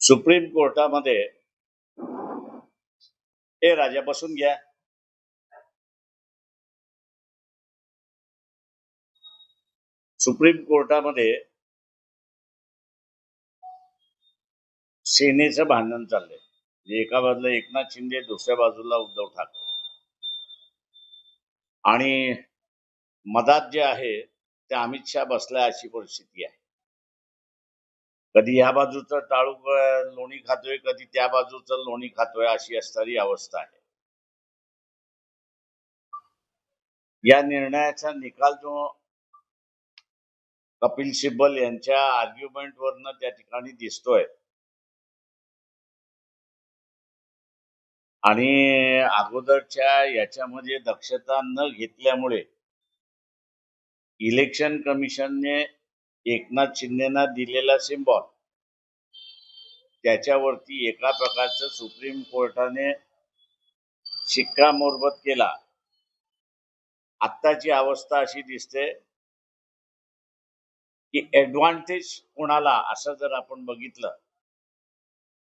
Supreme कोर्टामध्ये हे राजा बसून घ्या. सुप्रीम कोर्टामध्ये सेनेचं भांडण चाललंय. एका बाजूला एकनाथ शिंदे, दुसऱ्या बाजूला उद्धव ठाकरे, आणि मधात जे आहे ते अमित शहा बसलाय अशी परिस्थिती आहे. कधी ह्या बाजूचं टाळू लोणी खातोय, कधी त्या बाजूचं लोणी खातोय, अशी असणारी अवस्था आहे. या निर्णयाचा निकाल जो कपिल सिब्बल यांच्या आर्ग्युमेंट वरनं त्या ठिकाणी दिसतोय, आणि अगोदरच्या याच्यामध्ये दक्षता न घेतल्यामुळे इलेक्शन कमिशनने एकनाथ शिंदेना दिलेला सिम्बॉल त्याच्यावरती एका प्रकारचं सुप्रीम कोर्टाने शिक्कामोर्तब केला. आत्ताची अवस्था अशी दिसते की ऍडव्हान्टेज कोणाला असं जर आपण बघितलं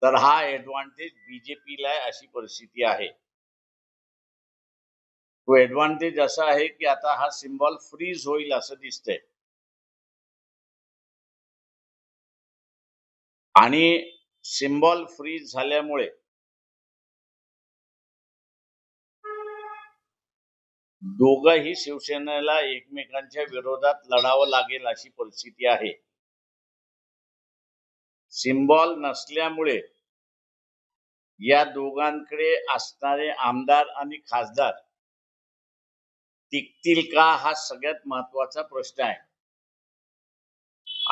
तर हा ऍडव्हान्टेज बीजेपीला आहे अशी परिस्थिती आहे. तो ऍडव्हान्टेज असा आहे की आता हा सिम्बॉल फ्रीज होईल असं दिसतंय, आणि सिम्बॉल फ्रीज झाल्यामुळे दोघंही शिवसेनेला एकमेकांच्या विरोधात लढावं लागेल अशी परिस्थिती आहे. सिम्बॉल नसल्यामुळे या दोघांकडे असणारे आमदार आणि खासदार टिकतील का, हा सगळ्यात महत्वाचा प्रश्न आहे.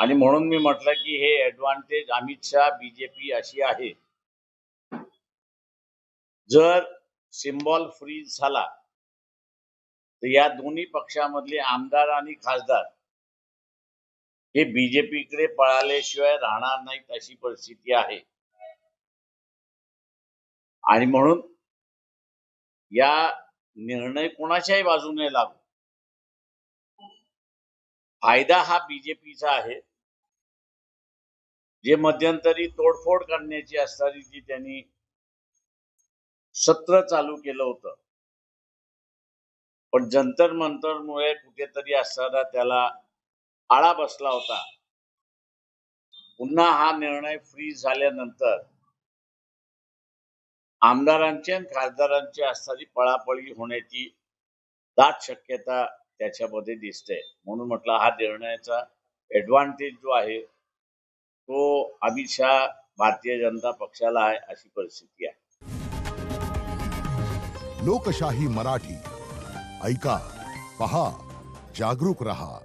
आणि म्हणून मी म्हटलं की हे ऍडव्हान्टेज अमित शहा बीजेपी अशी आहे. जर सिम्बॉल फ्रीज झाला तर या दोन्ही पक्षामधले आमदार आणि खासदार हे बीजेपीकडे पळाल्याशिवाय राहणार नाहीत अशी परिस्थिती आहे. आणि म्हणून या निर्णय कोणाच्याही बाजूने लागू, फायदा हा बीजेपीचा आहे. जे मध्यंतरी तोडफोड करण्याची असणारी जी त्यांनी सत्र चालू केलं होतं, पण जंतर मंतरमुळे कुठेतरी असणारा त्याला आळा बसला होता. पुन्हा हा निर्णय फ्रीज झाल्यानंतर आमदारांची आणि खासदारांची असणारी पळापळी होण्याची दाट शक्यता त्याच्यामध्ये दिसते. म्हणून म्हटलं हा निर्णयाचा ऍडव्हान्टेज जो आहे तो अमित शहा भारतीय जनता पक्षाला आहे अशी परिस्थिती आहे. लोकशाही मराठी ऐका, पहा, जागरूक रहा.